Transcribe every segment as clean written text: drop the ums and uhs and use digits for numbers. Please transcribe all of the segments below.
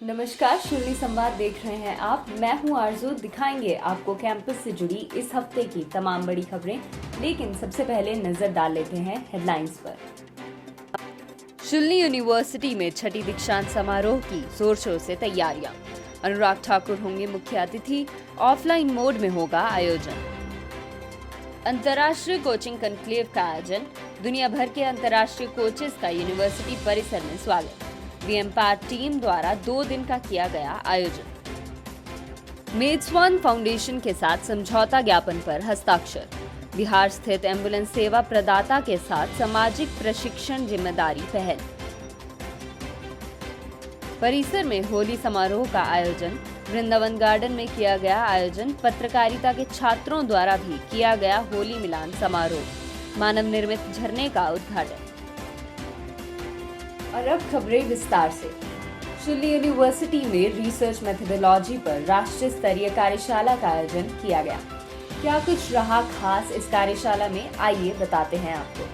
नमस्कार, शुरली संवाद देख रहे हैं आप। मैं हूं आरजू। दिखाएंगे आपको कैंपस से जुड़ी इस हफ्ते की तमाम बड़ी खबरें, लेकिन सबसे पहले नजर डाल लेते हैं हेडलाइंस पर। शुरली यूनिवर्सिटी में छठी दीक्षांत समारोह की जोर शोर से तैयारियां। अनुराग ठाकुर होंगे मुख्य अतिथि। ऑफलाइन मोड में होगा आयोजन। अंतर्राष्ट्रीय कोचिंग कॉन्क्लेव का आयोजन। दुनिया भर के अंतर्राष्ट्रीय कोचेस का यूनिवर्सिटी परिसर में स्वागत। वीएमपावर टीम द्वारा 2 दिन का किया गया आयोजन। मेड्सवान फाउंडेशन के साथ समझौता ज्ञापन पर हस्ताक्षर। बिहार स्थित एम्बुलेंस सेवा प्रदाता के साथ सामाजिक प्रशिक्षण जिम्मेदारी पहल। परिसर में होली समारोह का आयोजन। वृंदावन गार्डन में किया गया आयोजन। पत्रकारिता के छात्रों द्वारा भी किया गया होली मिलान समारोह। मानव निर्मित झरने का उद्घाटन। और अब खबरें विस्तार से। शुरली यूनिवर्सिटी में रिसर्च मेथोडोलॉजी पर राष्ट्रीय स्तरीय कार्यशाला का आयोजन किया गया। क्या कुछ रहा खास इस कार्यशाला में, आइए बताते हैं आपको।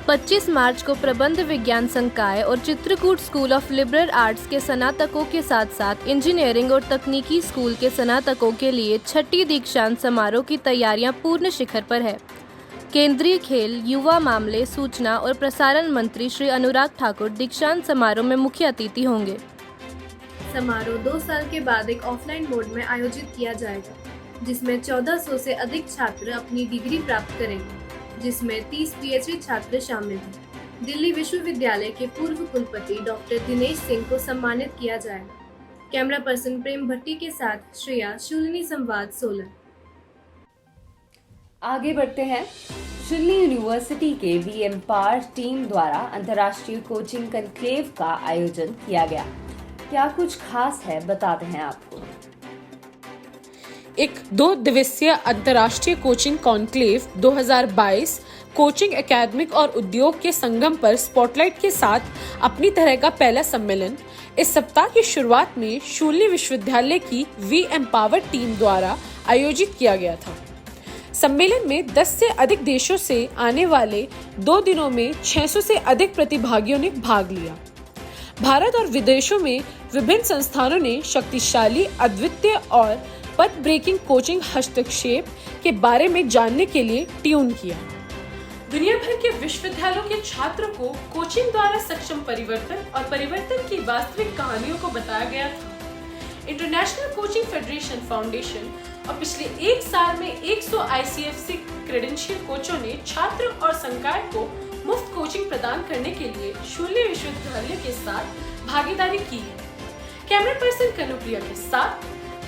25 मार्च को प्रबंध विज्ञान संकाय और Chitrakoot school of liberal arts के स्नातकों के साथ साथ इंजीनियरिंग और तकनीकी स्कूल के स्नातकों के लिए छठी दीक्षांत समारोह की तैयारियां पूर्ण शिखर पर है। केंद्रीय खेल, युवा मामले, सूचना और प्रसारण मंत्री श्री अनुराग ठाकुर दीक्षांत समारोह में मुख्य अतिथि होंगे। समारोह 2 साल के बाद एक ऑफलाइन मोड में आयोजित किया जाएगा, जिसमें 1400 से अधिक छात्र अपनी डिग्री प्राप्त करेंगे, जिसमें 30 पीएचडी छात्र शामिल हैं। दिल्ली विश्वविद्यालय के पूर्व कुलपति डॉक्टर दिनेश सिंह को सम्मानित किया जाएगा। कैमरा पर्सन प्रेम भट्टी के साथ श्रेया, शुरली संवाद, सोलन। आगे बढ़ते हैं। शुरली यूनिवर्सिटी के वीएमपावर टीम द्वारा अंतर्राष्ट्रीय कोचिंग कॉन्क्लेव का आयोजन किया गया। क्या कुछ खास है, बताते हैं आपको। एक 2 दिवसीय अंतर्राष्ट्रीय कोचिंग कॉन्क्लेव 2022 कोचिंग एकेडमिक और उद्योग के संगम पर स्पॉटलाइट के साथ अपनी तरह का पहला सम्मेलन इस सप्ताह की शुरुआत में शुरली विश्वविद्यालय की वीएमपावर टीम द्वारा आयोजित किया गया था। सम्मेलन में 10 से अधिक देशों से आने वाले 2 दिनों में 600 से अधिक प्रतिभागियों ने भाग लिया। भारत और विदेशों में विभिन्न संस्थानों ने शक्तिशाली, अद्वितीय और पथ ब्रेकिंग कोचिंग हस्तक्षेप के बारे में जानने के लिए ट्यून किया। दुनिया भर के विश्वविद्यालयों के छात्रों को कोचिंग द्वारा सक्षम परिवर्तन और परिवर्तन की वास्तविक कहानियों को बताया गया था। इंटरनेशनल कोचिंग फेडरेशन फाउंडेशन और पिछले 1 साल में 100 आईसीएफसी क्रेडेंशियल कोचों ने छात्र और संकाय को मुफ्त कोचिंग प्रदान करने के लिए शुरली विश्वविद्यालय के साथ भागीदारी की है। कैमरा पर्सन कनुप्रिया के साथ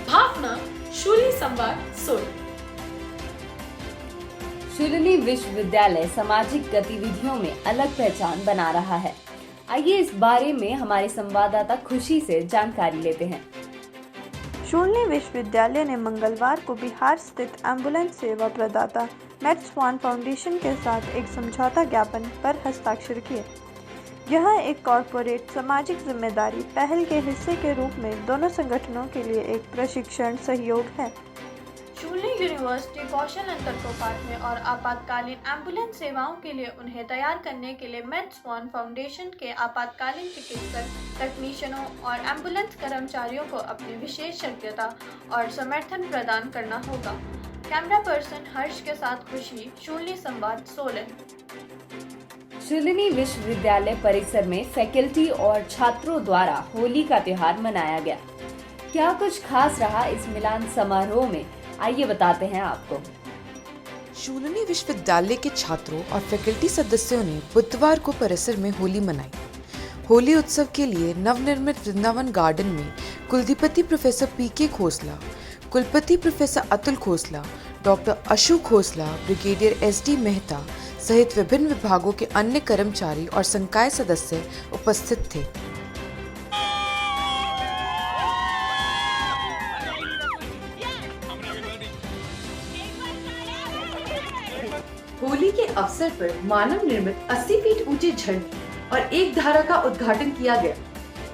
भावना, शुरली संवाद, सोलन। शुरली विश्वविद्यालय सामाजिक गतिविधियों में अलग पहचान बना रहा है। आइए इस बारे में हमारे संवाददाता खुशी से जानकारी लेते हैं। शुरली विश्वविद्यालय ने मंगलवार को बिहार स्थित एम्बुलेंस सेवा प्रदाता मेड्सवान फाउंडेशन के साथ एक समझौता ज्ञापन पर हस्ताक्षर किए। यह एक कॉरपोरेट सामाजिक जिम्मेदारी पहल के हिस्से के रूप में दोनों संगठनों के लिए एक प्रशिक्षण सहयोग है। शुरली यूनिवर्सिटी कौशल अंतर को पाटने और आपातकालीन एम्बुलेंस सेवाओं के लिए उन्हें तैयार करने के लिए मेड्सवान फाउंडेशन के आपातकालीन चिकित्सक, तकनीशियनों और एम्बुलेंस कर्मचारियों को अपनी विशेषज्ञता और समर्थन प्रदान करना होगा। कैमरा पर्सन हर्ष के साथ खुशी, शुरली संवाद, सोलन। शुरली विश्वविद्यालय परिसर में फैकल्टी और छात्रों द्वारा होली का त्योहार मनाया गया। क्या कुछ खास रहा इस मिलान समारोह में, आइए बताते हैं आपको। शुरली विश्वविद्यालय के छात्रों और फैकल्टी सदस्यों ने बुधवार को परिसर में होली मनाई। होली उत्सव के लिए नवनिर्मित वृंदावन गार्डन में कुलपति प्रोफेसर पीके खोसला, कुलपति professor Atul Khosla, doctor Ashu Khosla, brigadier SD Mehta सहित विभिन्न विभागों के अन्य कर्मचारी और संकाय सदस्य उपस्थित थे। होली के अवसर पर मानव निर्मित 80 फीट ऊंचे झरने और एक धारा का उद्घाटन किया गया।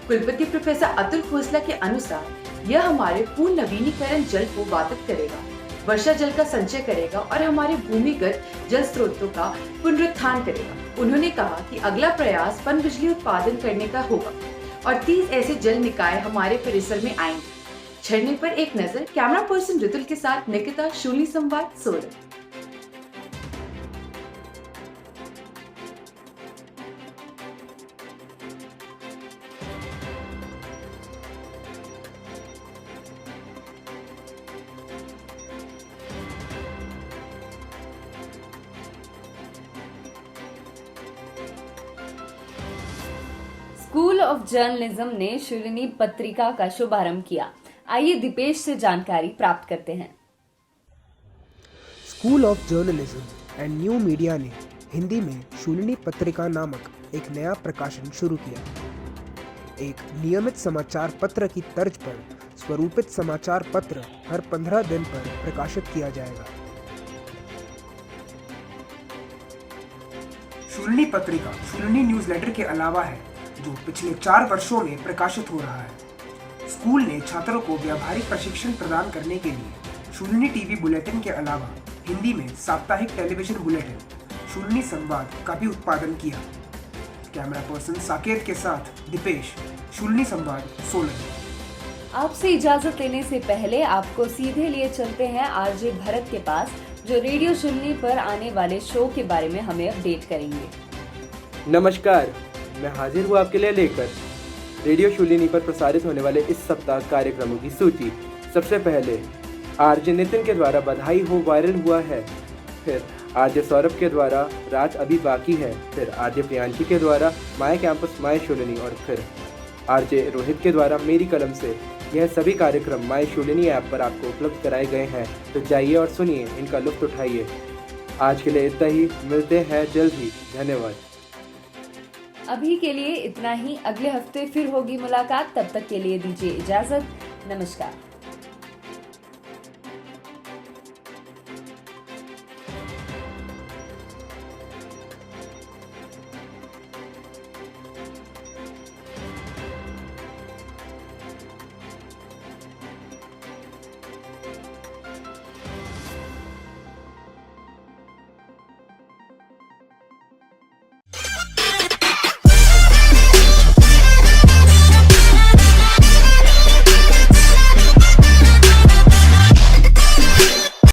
कुलपति प्रोफेसर अतुल खोसला के अनुसार यह हमारे पूर्ण नवीनीकरण जल को वातित करेगा, वर्षा जल का संचय करेगा और हमारे भूमिगत जल स्रोतों का पुनरुत्थान करेगा। उन्होंने कहा कि अगला प्रयास पनबिजली उत्पादन करने का होगा। और 30 ऐसे जल निकाय हमारे परिसर में आएंगे। झरने पर एक नजर कैमरा पर्सन ऋतुल के साथ निकिता, शूलिनी संवाद, सोलन। स्कूल ऑफ जर्नलिज्म ने शूलिनी पत्रिका का शुभारंभ किया। आइए दीपेश से जानकारी प्राप्त करते हैं। School of journalism and new media ने हिंदी में शूलिनी पत्रिका नामक एक नया प्रकाशन शुरू किया। एक नियमित समाचार पत्र की तर्ज पर स्वरूपित समाचार पत्र हर 15 दिन पर प्रकाशित किया जाएगा। शूलिनी पत्रिका शूलिनी न्यूज़लेटर के अलावा है, जो पिछले 4 वर्षों में प्रकाशित हो रहा है। स्कूल ने छात्रों को व्यावहारिक प्रशिक्षण प्रदान करने के लिए शूलिनी टीवी बुलेटिन के अलावा हिंदी में साप्ताहिक टेलीविजन बुलेटिन शूलिनी संवाद का भी उत्पादन किया। कैमरा पर्सन साकेत के साथ दीपेश, शूलिनी संवाद, सोलन। आपसे इजाजत लेने से पहले आपको सीधे लिए चलते हैं आरजे भरत के पास, जो रेडियो शूलिनी पर आने वाले शो के बारे में हमें अपडेट करेंगे। नमस्कार, मैं हाजिर हूँ आपके लिए लेकर रेडियो शूलिनी पर प्रसारित होने वाले इस सप्ताह कार्यक्रमों की सूची। सबसे पहले आरजे नितिन के द्वारा बधाई हो वायरल हुआ है, फिर आरजे सौरभ के द्वारा राज अभी बाकी है, फिर आरजे प्रियांशी के द्वारा माय कैंपस माय शूलिनी और फिर आरजे रोहित के द्वारा मेरी कलम से। यह सभी कार्यक्रम माय शूलिनी ऐप पर आपको उपलब्ध कराए गए हैं, तो जाइए और सुनिए, इनका लुत्फ उठाइए। आज के लिए इतना ही, मिलते हैं जल्द ही। धन्यवाद। अभी के लिए इतना ही, अगले हफ्ते फिर होगी मुलाकात। तब तक के लिए दीजिए इजाजत। नमस्कार।